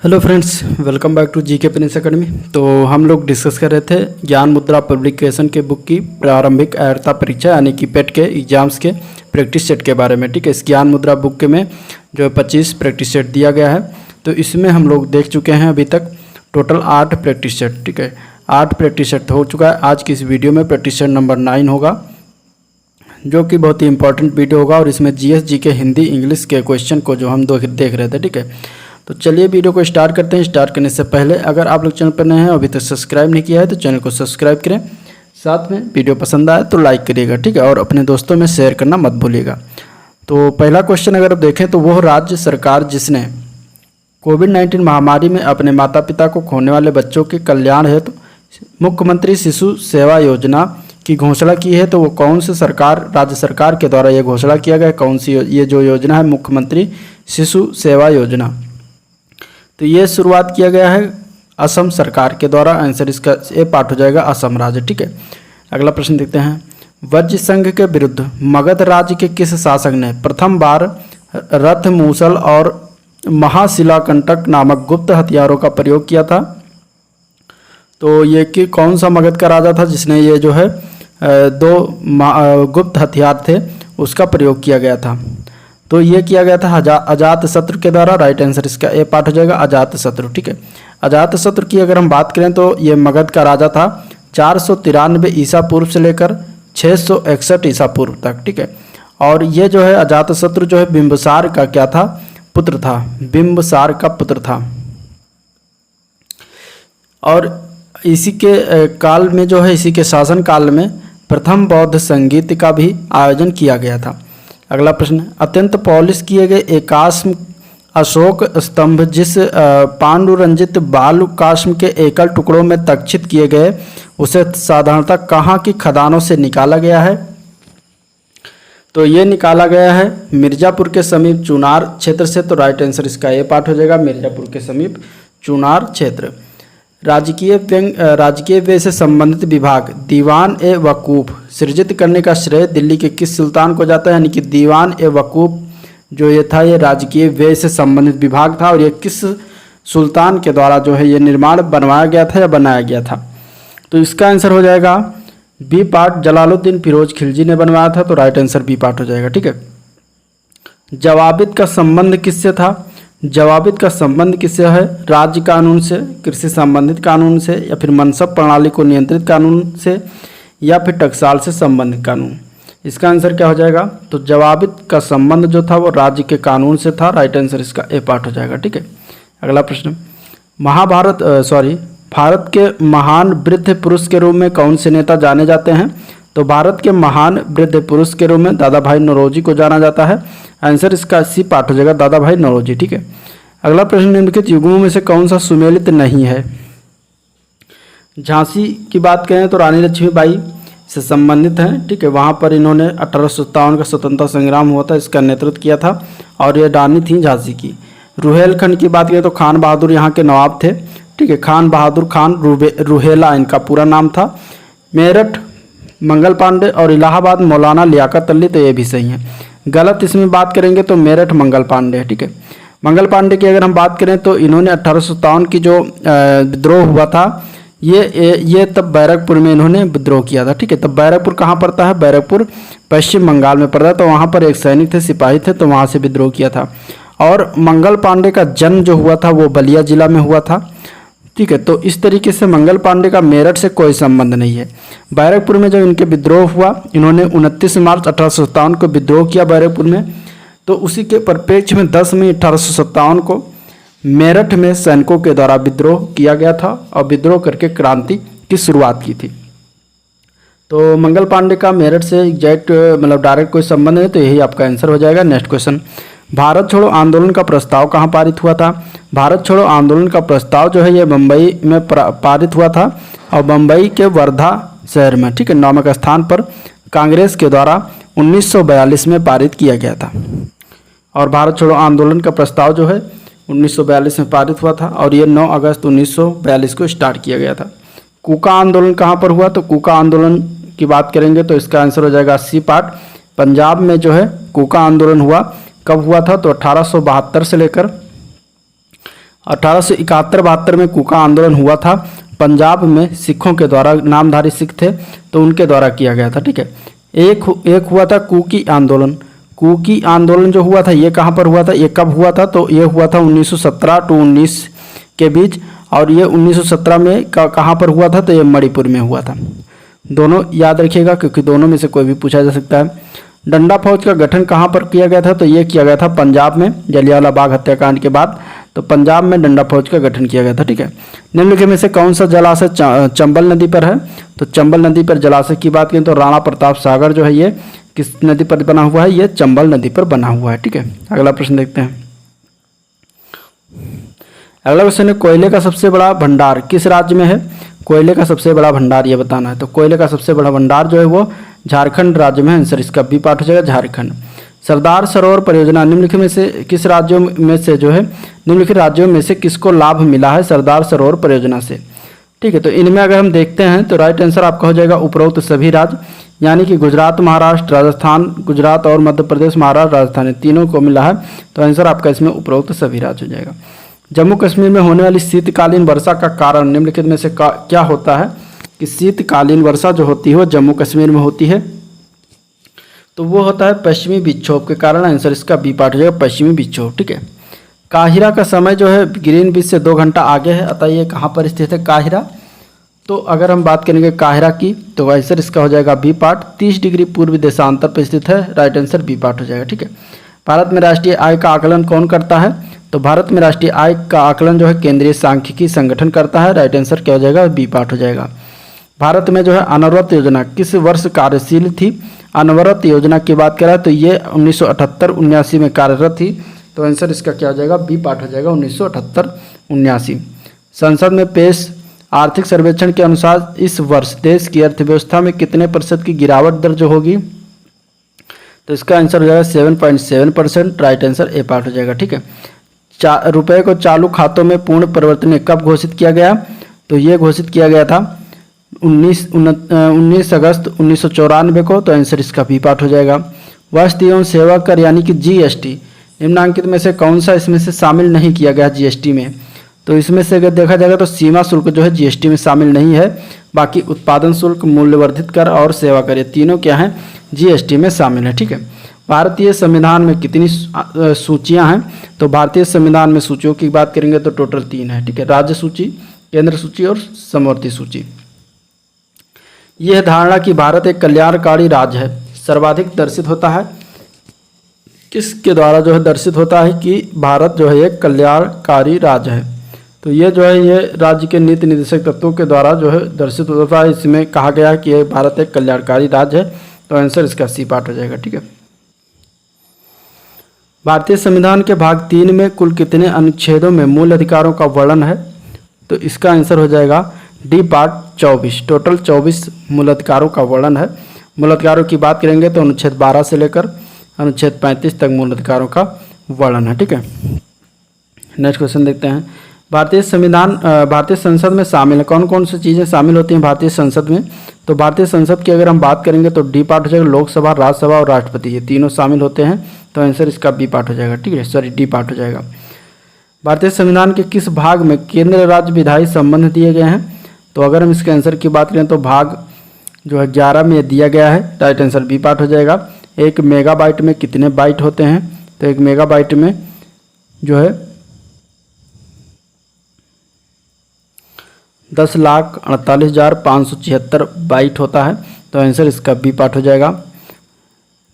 Hello friends, welcome back to GK prince academy. तो हम लोग डिस्कस कर रहे थे ज्ञान मुद्रा पब्लिकेशन के बुक की प्रारंभिक अर्हता परीक्षा यानी कि पेट के एग्जाम्स के प्रैक्टिस सेट के बारे में। ठीक है, इस ज्ञान मुद्रा बुक के में जो 25 प्रैक्टिस सेट दिया गया है, तो इसमें हम लोग देख चुके हैं अभी तक टोटल 8 प्रैक्टिस सेट। ठीक है, 8 प्रैक्टिस सेट हो चुका है। आज की इस वीडियो में प्रैक्टिस सेट नंबर 9 होगा, जो कि बहुत ही इंपॉर्टेंट वीडियो होगा और इसमें जीएस जीके हिंदी इंग्लिश के क्वेश्चन को जो हम देख रहे थे। ठीक है, तो चलिए वीडियो को स्टार्ट करते हैं। स्टार्ट करने से पहले अगर आप लोग चैनल पर नए हैं अभी तक सब्सक्राइब नहीं किया है तो चैनल को सब्सक्राइब करें, साथ में वीडियो पसंद आए तो लाइक करिएगा। ठीक है, और अपने दोस्तों में शेयर करना मत भूलिएगा। तो पहला क्वेश्चन अगर आप देखें तो वह राज्य सरकार जिसने कोविड-19 महामारी में अपने माता पिता को खोने वाले बच्चों के कल्याण हेतु मुख्यमंत्री शिशु सेवा योजना की घोषणा की है, तो वो कौन सी सरकार, राज्य सरकार के द्वारा ये घोषणा किया गया है? कौन सी ये जो योजना है मुख्यमंत्री शिशु सेवा योजना, तो ये शुरुआत किया गया है असम सरकार के द्वारा। आंसर इसका ए पार्ट हो जाएगा असम राज्य। ठीक है, अगला प्रश्न देखते हैं। वज्र संघ के विरुद्ध मगध राज्य के किस शासक ने प्रथम बार रथ, मूसल और महाशिलाकंटक नामक गुप्त हथियारों का प्रयोग किया था? तो ये कि कौन सा मगध का राजा था जिसने ये जो है दो गुप्त हथियार थे उसका प्रयोग किया गया था? तो ये किया गया था अजात शत्रु के द्वारा। राइट आंसर इसका ए पार्ट हो जाएगा अजात शत्रु। ठीक है, अजात शत्रु की अगर हम बात करें तो ये मगध का राजा था 493 ईसा पूर्व से लेकर 661 ईसा पूर्व तक। ठीक है, और ये जो है अजात शत्रु जो है बिंबिसार का क्या था? पुत्र था, बिंबिसार का पुत्र था। और इसी के काल में जो है, इसी के शासन काल में प्रथम बौद्ध संगीत का भी आयोजन किया गया था। अगला प्रश्न, अत्यंत पॉलिश किए गए एकाश्म अशोक स्तंभ जिस पांडुरंजित बालू काश्म के एकल टुकड़ों में तक्षित किए गए उसे साधारणतः कहाँ की खदानों से निकाला गया है? तो ये निकाला गया है मिर्जापुर के समीप चुनार क्षेत्र से। तो राइट आंसर इसका ए पार्ट हो जाएगा मिर्जापुर के समीप चुनार क्षेत्र। राजकीय व्यय से संबंधित विभाग दीवान ए वकूफ सृजित करने का श्रेय दिल्ली के किस सुल्तान को जाता है? यानी कि दीवान ए वकूफ जो ये था ये राजकीय व्यय से संबंधित विभाग था, और ये किस सुल्तान के द्वारा जो है ये निर्माण बनवाया गया था या बनाया गया था? तो इसका आंसर हो जाएगा बी पार्ट, जलालुद्दीन फिरोज खिलजी ने बनवाया था। तो राइट आंसर बी पार्ट हो जाएगा। ठीक है, जवाबित का संबंध किससे था? जवाबित का संबंध किससे है? राज्य कानून से, कृषि संबंधित कानून से, या फिर मनसब प्रणाली को नियंत्रित कानून से, या फिर टकसाल से संबंधित कानून? इसका आंसर क्या हो जाएगा? तो जवाबित का संबंध जो था वो राज्य के कानून से था। राइट आंसर इसका ए पार्ट हो जाएगा। ठीक है, अगला प्रश्न, भारत के महान वृद्ध पुरुष के रूप में कौन से नेता जाने जाते हैं? तो भारत के महान वृद्ध पुरुष के रूप में दादा भाई नौरोजी को जाना जाता है। आंसर इसका सी पार्ट हो जाएगा दादा भाई नौरोजी। ठीक है, अगला प्रश्न, निम्नलिखित युग्मों में से कौन सा सुमेलित नहीं है? झांसी की बात करें तो रानी लक्ष्मीबाई से संबंधित हैं। ठीक है, वहाँ पर इन्होंने 1857 का स्वतंत्रता संग्राम हुआ था, इसका नेतृत्व किया था, और ये रानी थी झांसी की। रुहेलखंड की बात करें तो खान बहादुर यहाँ के नवाब थे। ठीक है, खान बहादुर खान रुहेला इनका पूरा नाम था। मेरठ मंगल पांडे और इलाहाबाद मौलाना लियाकत अली, तो ये भी सही है। गलत इसमें बात करेंगे तो मेरठ मंगल पांडे है। ठीक है, मंगल पांडे की अगर हम बात करें तो इन्होंने 1857 की जो विद्रोह हुआ था ये तब बैरकपुर में इन्होंने विद्रोह किया था। ठीक है, तब बैरकपुर कहाँ पड़ता है? बैरकपुर पश्चिम बंगाल में पड़ता है। तो वहाँ पर एक सैनिक थे, सिपाही थे, तो वहाँ से विद्रोह किया था। और मंगल पांडे का जन्म जो हुआ था वो बलिया जिला में हुआ था। ठीक है, तो इस तरीके से मंगल पांडे का मेरठ से कोई संबंध नहीं है। बैरकपुर में जब इनके विद्रोह हुआ, इन्होंने 29 मार्च 1857 को विद्रोह किया बैरकपुर में, तो उसी के परिप्रेक्ष्य में 10 मई 1857 को मेरठ में सैनिकों के द्वारा विद्रोह किया गया था और विद्रोह करके क्रांति की शुरुआत की थी। तो मंगल पांडे का मेरठ से एग्जैक्ट मतलब डायरेक्ट कोई संबंध नहीं, तो यही आपका आंसर हो जाएगा। नेक्स्ट क्वेश्चन, भारत छोड़ो आंदोलन का प्रस्ताव कहाँ पारित हुआ था? भारत छोड़ो आंदोलन का प्रस्ताव जो है ये मुंबई में पारित हुआ था, और मुंबई के वर्धा शहर में, ठीक है, नामक स्थान पर कांग्रेस के द्वारा 1942 में पारित किया गया था। और भारत छोड़ो आंदोलन का प्रस्ताव जो है 1942 में पारित हुआ था, और ये 9 अगस्त 1942 को स्टार्ट किया गया था। कूका आंदोलन कहाँ पर हुआ? तो कूका आंदोलन की बात करेंगे तो इसका आंसर हो जाएगा सी पार्ट, पंजाब में जो है कूका आंदोलन हुआ। कब हुआ था? तो 1872 से लेकर 1871-72 में कूका आंदोलन हुआ था। पंजाब में सिखों के द्वारा, नामधारी सिख थे तो उनके द्वारा किया गया था। ठीक है, एक हुआ था कुकी आंदोलन। कुकी आंदोलन जो हुआ था ये कहाँ पर हुआ था, ये कब हुआ था, तो ये हुआ था 1917 टू 19 के बीच, और ये 1917 में कहाँ पर हुआ था, तो ये मणिपुर में हुआ था। दोनों याद रखिएगा क्योंकि दोनों में से कोई भी पूछा जा सकता है। डंडा फौज का गठन कहाँ पर किया गया था, तो ये किया गया था पंजाब में, जलियांवाला बाग हत्याकांड के बाद तो पंजाब में डंडा फौज का गठन किया गया था। ठीक है, निम्नलिखित में से कौन सा जलाशय चंबल नदी पर है, तो चंबल नदी पर जलाशय की बात करें तो राणा प्रताप सागर जो है ये किस नदी पर बना हुआ है, ये चंबल नदी पर बना हुआ है। ठीक है, अगला प्रश्न देखते हैं। अगला क्वेश्चन है, कोयले का सबसे बड़ा भंडार किस राज्य में है। कोयले का सबसे बड़ा भंडार ये बताना है, तो कोयले का सबसे बड़ा भंडार जो है वो झारखंड राज्य में है। आंसर इसका बी पार्ट हो जाएगा झारखंड। सरदार सरोवर परियोजना निम्नलिखित में से किस राज्यों में से जो है, निम्नलिखित राज्यों में से किसको लाभ मिला है सरदार सरोवर परियोजना से। ठीक है, तो इनमें अगर हम देखते हैं तो राइट आंसर आपका हो जाएगा उपरोक्त सभी राज्य, यानी कि गुजरात, महाराष्ट्र, राजस्थान, गुजरात और मध्य प्रदेश, महाराष्ट्र, राजस्थान तीनों को मिला है। तो आंसर आपका इसमें उपरोक्त सभी राज्य हो जाएगा। जम्मू कश्मीर में होने वाली शीतकालीन वर्षा का कारण निम्नलिखित में से क्या होता है, कि शीतकालीन वर्षा जो होती है वो जम्मू कश्मीर में होती है, तो वो होता है पश्चिमी विक्षोभ के कारण। आंसर इसका बी पार्ट हो जाएगा पश्चिमी विक्षोभ। ठीक है, काहिरा का समय जो है ग्रीनविच से 2 घंटा आगे है, अतः ये कहाँ पर स्थित है काहिरा। तो अगर हम बात करेंगे काहिरा की तो आंसर इसका हो जाएगा बी पार्ट, 30 डिग्री पूर्वी देशांतर पर स्थित है। राइट आंसर बी पार्ट हो जाएगा। ठीक है, भारत में राष्ट्रीय आय का आकलन कौन करता है, तो भारत में राष्ट्रीय आय का आकलन जो है केंद्रीय सांख्यिकी संगठन करता है। राइट आंसर क्या हो जाएगा, बी पार्ट हो जाएगा। भारत में जो है अनवरत योजना किस वर्ष कार्यशील थी। अनवरत योजना की बात करें तो ये 1978-79 में कार्यरत थी, तो आंसर इसका क्या हो जाएगा, बी पार्ट हो जाएगा 1978-79। संसद में पेश आर्थिक सर्वेक्षण के अनुसार इस वर्ष देश की अर्थव्यवस्था में कितने % की गिरावट दर्ज होगी, तो इसका आंसर हो जाएगा 7.7%। राइट आंसर ए पार्ट हो जाएगा। ठीक है, रुपए को चालू खातों में पूर्ण परिवर्तन कब घोषित किया गया, तो ये घोषित किया गया था 19 अगस्त 1994 को, तो आंसर इसका बी पार्ट हो जाएगा। वस्तु एवं सेवा कर यानी कि जीएसटी निम्नांकित में से कौन सा इसमें से शामिल नहीं किया गया जीएसटी में, तो इसमें से अगर देखा जाएगा तो सीमा शुल्क जो है जीएसटी में शामिल नहीं है, बाकी उत्पादन शुल्क, मूल्यवर्धित कर और सेवा कर ये तीनों क्या हैं जीएसटी में शामिल है। ठीक है, भारतीय संविधान में कितनी सूचियां हैं, तो भारतीय संविधान में सूचियों की बात करेंगे तो टोटल 3 है। ठीक है, राज्य सूची, केंद्र सूची और समवर्ती सूची। यह धारणा कि भारत एक कल्याणकारी राज्य है सर्वाधिक दर्शित होता है, किसके द्वारा जो है दर्शित होता है कि भारत जो है एक कल्याणकारी राज्य है, तो ये जो है ये राज्य के नीति निर्देशक तत्वों के द्वारा जो है दर्शित होता है। इसमें कहा गया है कि भारत एक कल्याणकारी राज्य है, तो आंसर इसका सी पार्ट हो जाएगा। ठीक है, भारतीय संविधान के भाग 3 में कुल कितने अनुच्छेदों में मूल अधिकारों का वर्णन है, तो इसका आंसर हो जाएगा डी पार्ट 24। टोटल 24 मूल अधिकारों का वर्णन है। मूल अधिकारों की बात करेंगे तो अनुच्छेद 12 से लेकर अनुच्छेद 35 तक मूल अधिकारों का वर्णन है। ठीक है, नेक्स्ट क्वेश्चन देखते हैं। भारतीय संसद में शामिल है कौन कौन सी चीज़ें शामिल होती हैं भारतीय संसद में, तो भारतीय संसद की अगर हम बात करेंगे तो डी पार्ट हो जाएगा, लोकसभा, राज्यसभा और राष्ट्रपति ये तीनों शामिल होते हैं, तो आंसर इसका बी पार्ट हो जाएगा। ठीक है, सॉरी डी पार्ट हो जाएगा। भारतीय संविधान के किस भाग में केंद्र राज्य विधायी संबंध दिए गए हैं, तो अगर हम इसके आंसर की बात करें तो भाग जो है 11 में दिया गया है। राइट आंसर बी पार्ट हो जाएगा। 1 मेगाबाइट में कितने बाइट होते हैं, तो 1 मेगाबाइट में जो है 10,48,576 बाइट होता है, तो आंसर इसका बी पार्ट हो जाएगा।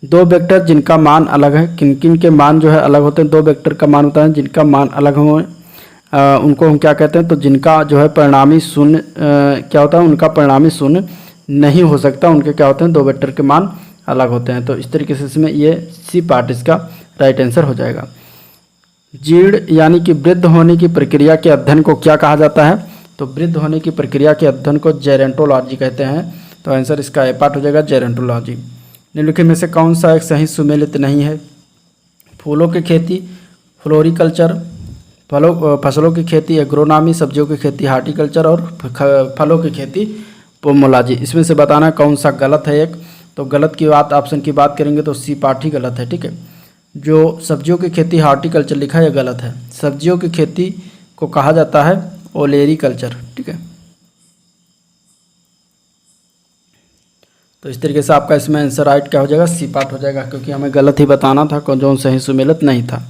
2 वेक्टर जिनका मान अलग है, किन किन के मान जो है अलग होते हैं, 2 वेक्टर का मान होता है जिनका मान अलग हो उनको हम क्या कहते हैं, तो जिनका जो है परिणामी शून्य क्या होता है, उनका परिणामी शून्य नहीं हो सकता, उनके क्या होते हैं 2 वेक्टर के मान अलग होते हैं, तो इस तरीके से इसमें ये सी पार्ट इसका राइट आंसर हो जाएगा। जीर्ण यानी कि वृद्ध होने की प्रक्रिया के अध्ययन को क्या कहा जाता है, तो वृद्ध होने की प्रक्रिया के अध्ययन को जेरेंटोलॉजी कहते हैं, तो आंसर इसका ए पार्ट हो जाएगा जेरेंटोलॉजी। निम्नलिखित में से कौन सा एक सही सुमेलित नहीं है, फूलों की खेती फ्लोरिकल्चर, फसलों की खेती एग्रोनॉमी, सब्जियों की खेती हार्टिकल्चर और फलों की खेती पोमोलॉजी, इसमें से बताना कौन सा गलत है एक, तो गलत की बात ऑप्शन की बात करेंगे तो सी पार्ट ही गलत है। ठीक है, जो सब्जियों की खेती हार्टिकल्चर लिखा है ये गलत है। सब्जियों की खेती को कहा जाता है ओलेरी कल्चर। ठीक है, तो इस तरीके से आपका इसमें आंसर राइट क्या हो जाएगा, सी पार्ट हो जाएगा, क्योंकि हमें गलत ही बताना था, जो सही सुमेलित नहीं था।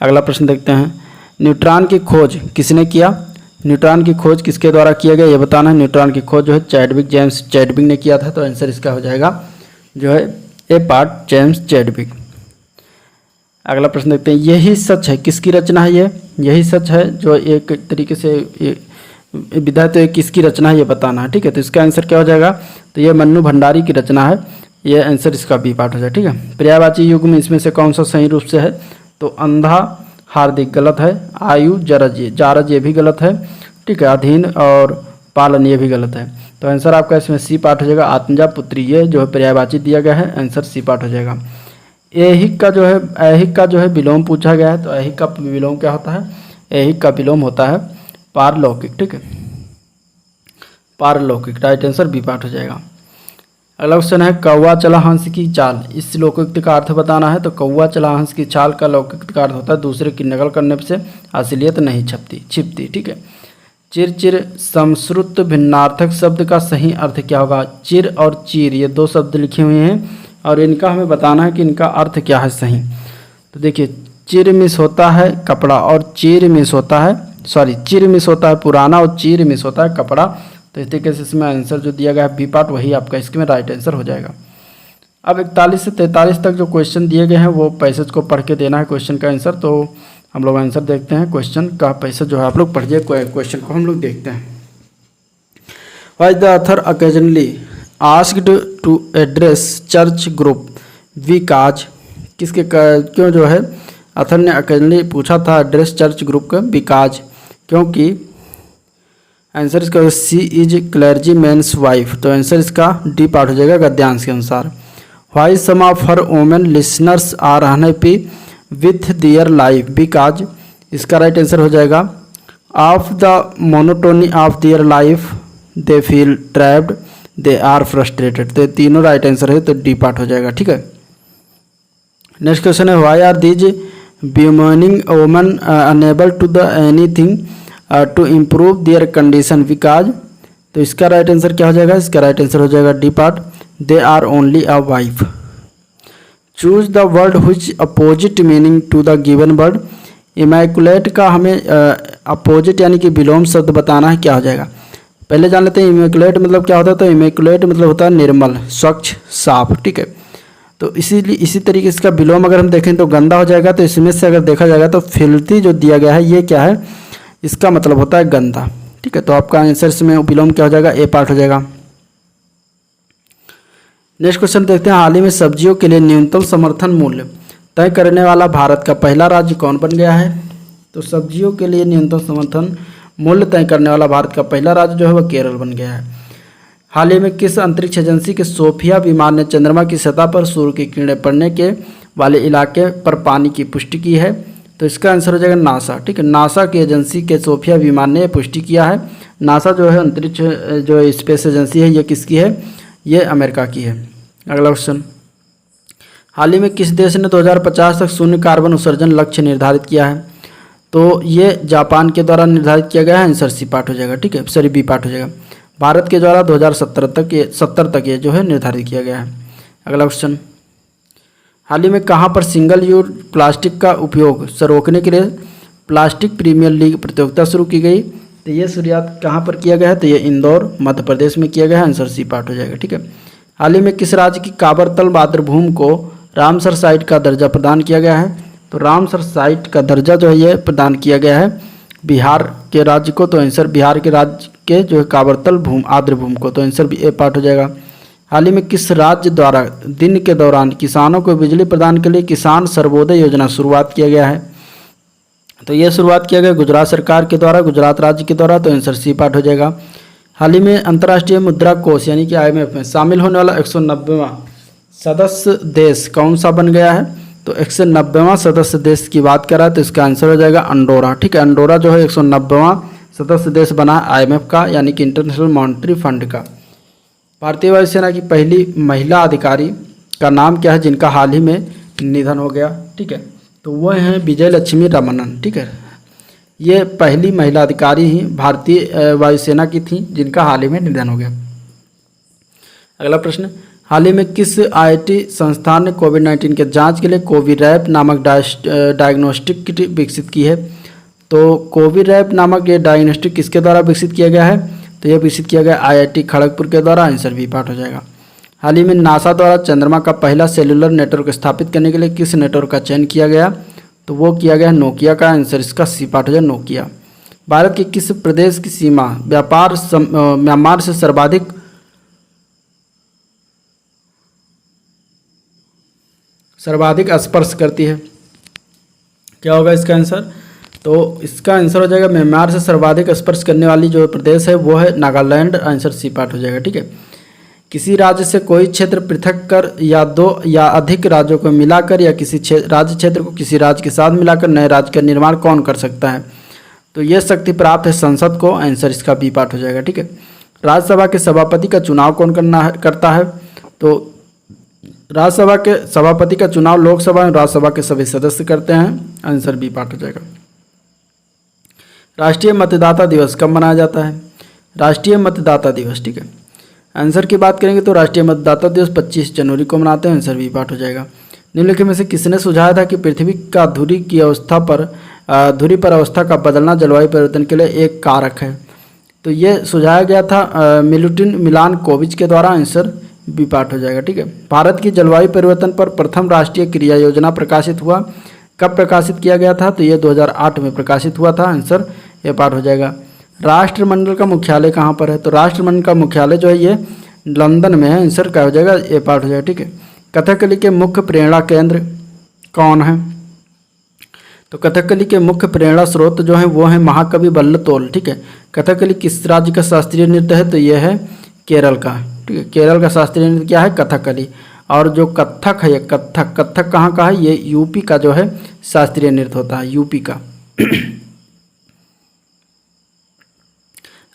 अगला प्रश्न देखते हैं, न्यूट्रॉन की खोज किसने किया? न्यूट्रॉन की खोज किसके द्वारा किया गया ये बताना है। न्यूट्रॉन की खोज जो है चैडविक, जेम्स चैडविक ने किया था। तो आंसर इसका हो जाएगा जो है ए पार्ट, जेम्स चैडविक। अगला प्रश्न देखते हैं, यही सच है किसकी रचना है? यही सच है जो एक तरीके से विधा, तो किसकी रचना है ये बताना है। ठीक है, तो इसका आंसर क्या हो जाएगा, तो ये मन्नू भंडारी की रचना है। ये आंसर इसका बी पार्ट हो जाएगा। ठीक है, पर्यायवाची युग में इसमें से कौन सा सही रूप से है? तो अंधा हार्दिक गलत है, आयु जारज ये भी गलत है। ठीक है, अधीन और पालन ये भी गलत है। तो आंसर आपका इसमें सी पार्ट हो जाएगा, आत्मजा पुत्री, ये जो है पर्यायवाची दिया गया है, आंसर सी पार्ट हो जाएगा। ऐहिक का जो है विलोम पूछा गया है। तो ऐहिक का विलोम क्या होता है? ऐहिक का विलोम होता है पारलौकिक। ठीक है, पारलौकिक, राइट आंसर बी पार्ट हो जाएगा। अगला क्वेश्चन है, कौवा चला हंस की चाल, इस लौकिक का अर्थ बताना है। तो कौवा चला हंस की चाल का लौकिक का अर्थ होता है दूसरे की नकल करने से असलियत नहीं छिपती। ठीक है, चिर चिर समश्रुत भिन्नार्थक शब्द का सही अर्थ क्या होगा? चिर और चीर ये दो शब्द लिखे हुए हैं और इनका हमें बताना है कि इनका अर्थ क्या है सही। तो देखिए, चिर मिस होता है कपड़ा और चिर मिस होता है पुराना और चीर मिस होता है कपड़ा। तो इस तरीके से इसमें आंसर जो दिया गया है बी पार्ट, वही आपका इसमें राइट आंसर हो जाएगा। अब 41 से 43 तक जो क्वेश्चन दिए गए हैं वो पैसेज को पढ़ के देना है क्वेश्चन का आंसर। तो हम लोग आंसर देखते हैं, क्वेश्चन का पैसेज जो है आप लोग पढ़िए, क्वेश्चन को हम लोग देखते हैं। Was the author occasionally asked to address church group because, किसके क्यों जो है ऑथर ने ओकेजनली पूछा था एड्रेस चर्च ग्रुप का? बिकॉज, क्योंकि आंसर इसका C is clergyman's wife. तो आंसर इसका डी पार्ट हो जाएगा गद्यांश के अनुसार। Why some of her women listeners are unhappy with their life because, इसका राइट आंसर हो जाएगा of the monotony of their life they feel trapped they are frustrated. तो तीनों राइट आंसर है, तो डी पार्ट हो जाएगा। ठीक है, नेक्स्ट क्वेश्चन है, why are these bemoaning women unable to do anything to improve their condition because. तो इसका राइट आंसर क्या हो जाएगा? इसका राइट आंसर हो जाएगा D part, they are only a wife. Choose the word which opposite meaning to the given word. Immaculate का हमें अपोजिट यानी कि विलोम शब्द बताना है, क्या हो जाएगा? पहले जान लेते हैं इमैकुलेट मतलब क्या होता है। तो इमैकुलेट मतलब होता है निर्मल, स्वच्छ, साफ। ठीक है, तो इसी तरीके से इसका विलोम अगर हम देखें तो गंदा हो जाएगा। तो इसमें से अगर देखा जाएगा तो फिल्थी जो दिया गया है ये क्या है? इसका मतलब होता है गंदा। ठीक है, तो आपका आंसर इसमें विलोम क्या हो जाएगा? ए पार्ट हो जाएगा। नेक्स्ट क्वेश्चन देखते हैं, हाल ही में सब्जियों के लिए न्यूनतम समर्थन मूल्य तय करने वाला भारत का पहला राज्य कौन बन गया है? तो सब्जियों के लिए न्यूनतम समर्थन मूल्य तय करने वाला भारत का पहला राज्य जो है वह केरल बन गया है। हाल ही में किस अंतरिक्ष एजेंसी के सोफिया विमान ने चंद्रमा की सतह पर सूर्य की किरणें पड़ने के वाले इलाके पर पानी की पुष्टि की है? तो इसका आंसर हो जाएगा नासा। ठीक है, नासा की एजेंसी के सोफिया विमान ने पुष्टि किया है। नासा जो है अंतरिक्ष जो स्पेस एजेंसी है ये किसकी है? ये अमेरिका की है। अगला क्वेश्चन, हाल ही में किस देश ने 2050 तक शून्य कार्बन उत्सर्जन लक्ष्य निर्धारित किया है? तो ये जापान के द्वारा निर्धारित किया गया है, आंसर सी पार्ट हो जाएगा। ठीक है, सॉरी बी पार्ट हो जाएगा। भारत के द्वारा 2070 तक ये जो है निर्धारित किया गया है। अगला क्वेश्चन, हाल ही में कहाँ पर सिंगल यूज प्लास्टिक का उपयोग रोकने के लिए प्लास्टिक प्रीमियर लीग प्रतियोगिता शुरू की गई? तो ये शुरुआत कहाँ पर किया गया है? तो ये इंदौर मध्य प्रदेश में किया गया है, आंसर सी पार्ट हो जाएगा। ठीक है, हाल ही में किस राज्य की काबरतल मातृभूमि को रामसर साइट का दर्जा प्रदान किया गया है? तो रामसर साइट का दर्जा जो है ये प्रदान किया गया है बिहार के राज्य को। तो आंसर बिहार के राज्य के जो है काबरतल आर्द्रभूमि को। तो आंसर भी ए पार्ट हो जाएगा। हाल ही में किस राज्य द्वारा दिन के दौरान किसानों को बिजली प्रदान के लिए किसान सर्वोदय योजना शुरुआत किया गया है? तो ये शुरुआत किया गया गुजरात सरकार के द्वारा, गुजरात राज्य के द्वारा। तो आंसर सी पार्ट हो जाएगा। हाल ही में अंतर्राष्ट्रीय मुद्रा कोष यानी कि IMF में शामिल होने वाला 190वां सदस्य देश कौन सा बन गया है? तो 190वां सदस्य देश की बात करा तो इसका आंसर हो जाएगा अंडोरा। ठीक है, अंडोरा जो है 190वां सदस्य देश बना है IMF का यानी कि इंटरनेशनल मॉनेटरी फंड का। भारतीय वायुसेना की पहली महिला अधिकारी का नाम क्या है जिनका हाल ही में निधन हो गया? ठीक है, तो वह हैं विजय लक्ष्मी रमनन। ठीक है, ये पहली महिला अधिकारी ही भारतीय वायुसेना की थी जिनका हाल ही में निधन हो गया। अगला प्रश्न, हाल ही में किस आईआईटी संस्थान ने कोविड-19 के जांच के लिए कोविरैप नामक डायग्नोस्टिक किट विकसित की है? तो कोविरैप नामक ये डायग्नोस्टिक किसके द्वारा विकसित किया गया है? तो ये विकसित किया गया आईआईटी खड़गपुर के द्वारा। आंसर बी पार्ट हो जाएगा। हाल ही में नासा द्वारा चंद्रमा का पहला सेलुलर नेटवर्क स्थापित करने के लिए किस नेटवर्क का चयन किया गया? तो वो किया गया नोकिया का। आंसर इसका सी पार्ट हो जाएगा, नोकिया। भारत के किस प्रदेश की सीमा म्यांमार से सर्वाधिक स्पर्श करती है? क्या होगा इसका आंसर? तो इसका आंसर हो जाएगा म्यांमार से सर्वाधिक स्पर्श करने वाली जो प्रदेश है वो है नागालैंड। आंसर सी पार्ट हो जाएगा। ठीक है। किसी राज्य से कोई क्षेत्र पृथक कर या दो या अधिक राज्यों को मिलाकर या किसी राज्य क्षेत्र को किसी राज्य के साथ मिलाकर नए राज्य का निर्माण कौन कर सकता है? तो ये शक्ति प्राप्त है संसद को। आंसर इसका बी पार्ट हो जाएगा। ठीक है। राज्यसभा के सभापति का चुनाव कौन करता है? तो राज्यसभा के सभापति का चुनाव लोकसभा और राज्यसभा के सभी सदस्य करते हैं। आंसर बी पार्ट हो जाएगा। राष्ट्रीय मतदाता दिवस कब मनाया जाता है? राष्ट्रीय मतदाता दिवस। ठीक है। आंसर की बात करेंगे तो राष्ट्रीय मतदाता दिवस 25 जनवरी को मनाते हैं। आंसर बी पार्ट हो जाएगा। निम्नलिखित में से किसने सुझाया था कि पृथ्वी का धुरी पर अवस्था का बदलना जलवायु परिवर्तन के लिए एक कारक है? तो ये सुझाया गया था मिलुटिन मिलानकोविच के द्वारा। आंसर बी पार्ट हो जाएगा। ठीक है। भारत की जलवायु परिवर्तन पर प्रथम राष्ट्रीय क्रिया योजना प्रकाशित हुआ, कब प्रकाशित किया गया था? तो ये 2008 में प्रकाशित हुआ था। आंसर ए पार्ट हो जाएगा। राष्ट्रमंडल का मुख्यालय कहाँ पर है? तो राष्ट्रमंडल का मुख्यालय जो है ये लंदन में है। आंसर क्या हो जाएगा? ए पार्ट हो जाएगा। ठीक है। कथकली के मुख्य प्रेरणा केंद्र कौन है? तो कथकली के मुख्य प्रेरणा स्रोत जो है वो है महाकवि वल्लतोल। ठीक है। कथकली किस राज्य का शास्त्रीय नृत्य है? तो ये है केरल का। ठीक है। केरल का शास्त्रीय नृत्य क्या है? कथकली। और जो कत्थक है ये कत्थक कहाँ का है? ये यूपी का जो है शास्त्रीय नृत्य होता है, यूपी का।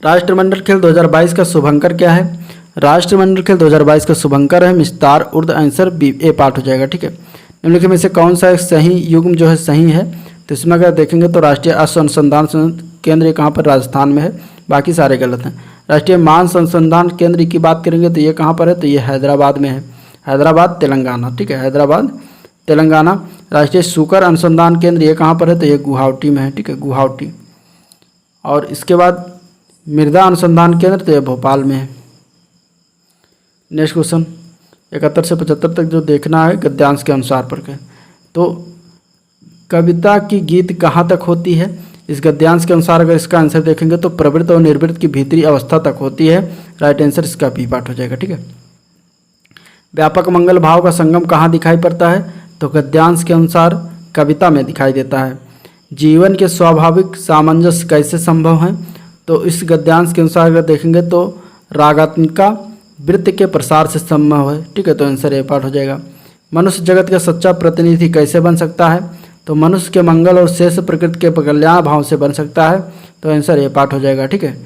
राष्ट्रमंडल खेल 2022 का शुभंकर क्या है? राष्ट्रमंडल खेल 2022 का शुभंकर है मिस्तार उर्द। आंसर बी ए पार्ट हो जाएगा। ठीक है। निम्नलिखित में से कौन सा एक सही युग्म जो है सही है? तो इसमें अगर देखेंगे तो राष्ट्रीय अश्व अनुसंधान केंद्र कहाँ पर? राजस्थान में है। बाकी सारे गलत हैं। राष्ट्रीय मांस अनुसंधान केंद्र की बात करेंगे तो ये कहाँ पर है? तो ये हैदराबाद में है। हैदराबाद तेलंगाना। ठीक है। हैदराबाद तेलंगाना। राष्ट्रीय शुकर अनुसंधान केंद्र ये कहाँ पर है? तो ये गुवाहाटी में है। ठीक है, गुवाहाटी। और इसके बाद मृदा अनुसंधान केंद्र तो ये भोपाल में है। नेक्स्ट क्वेश्चन 71 से 75 तक जो देखना है गद्यांश के अनुसार पर के। तो कविता की गीत कहाँ तक होती है? इस गद्यांश के अनुसार अगर इसका आंसर देखेंगे तो प्रवृत्त और निर्वृत्त की भीतरी अवस्था तक होती है। राइट आंसर इसका बी पार्ट हो जाएगा। ठीक है। व्यापक मंगल भाव का संगम कहाँ दिखाई पड़ता है? तो गद्यांश के अनुसार कविता में दिखाई देता है। जीवन के स्वाभाविक सामंजस्य कैसे संभव है? तो इस गद्यांश के अनुसार अगर देखेंगे तो रागात्मिका वृत्त के प्रसार से संभव है। ठीक है। तो आंसर ए पार्ट हो जाएगा। मनुष्य जगत का सच्चा प्रतिनिधि कैसे बन सकता है? तो मनुष्य के मंगल और शेष प्रकृति के कल्याण भाव से बन सकता है। तो आंसर ए पार्ट हो जाएगा। ठीक है।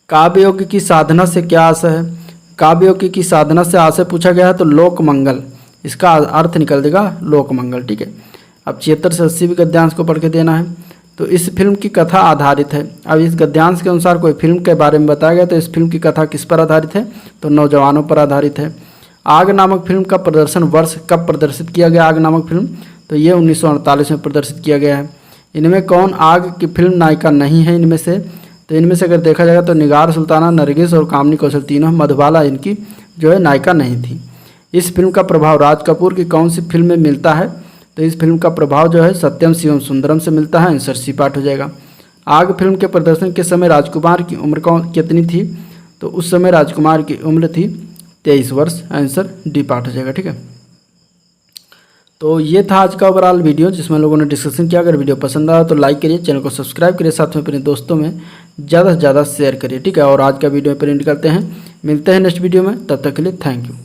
काव्य योग की साधना से क्या आशय है? काव्य योग की साधना से आशय पूछा गया है तो लोक मंगल, इसका अर्थ निकल देगा लोक मंगल। ठीक है। अब 76 से 80 भी गद्यांश को पढ़ के देना है। तो इस फिल्म की कथा आधारित है। अब इस गद्यांश के अनुसार कोई फिल्म के बारे में बताया गया तो इस फिल्म की कथा किस पर आधारित है? तो नौजवानों पर आधारित है। आग नामक फिल्म का प्रदर्शन वर्ष कब प्रदर्शित किया गया? आग नामक फिल्म तो ये 1948 में प्रदर्शित किया गया है। इनमें कौन आग की फिल्म नायिका नहीं है? इनमें से तो इनमें से अगर देखा जाएगा तो निगार सुल्ताना, नरगिस और कामनी कौशल तीनों, मधुबाला इनकी जो है नायिका नहीं थी। इस फिल्म का प्रभाव राज कपूर की कौन सी फिल्म में मिलता है? तो इस फिल्म का प्रभाव जो है सत्यम शिवम सुंदरम से मिलता है। आंसर सी पार्ट हो जाएगा। आग फिल्म के प्रदर्शन के समय राजकुमार की उम्र कितनी थी? तो उस समय राजकुमार की उम्र थी 23 वर्ष। आंसर डी पार्ट हो जाएगा। ठीक है। तो ये था आज का ओवरऑल वीडियो जिसमें लोगों ने डिस्कशन किया। अगर वीडियो पसंद आया तो लाइक करिए, चैनल को सब्सक्राइब करिए, साथ में अपने दोस्तों में ज़्यादा से ज़्यादा शेयर करिए। ठीक है। और आज का वीडियो पर एंड करते हैं। मिलते हैं नेक्स्ट वीडियो में, तब तक के लिए थैंक यू।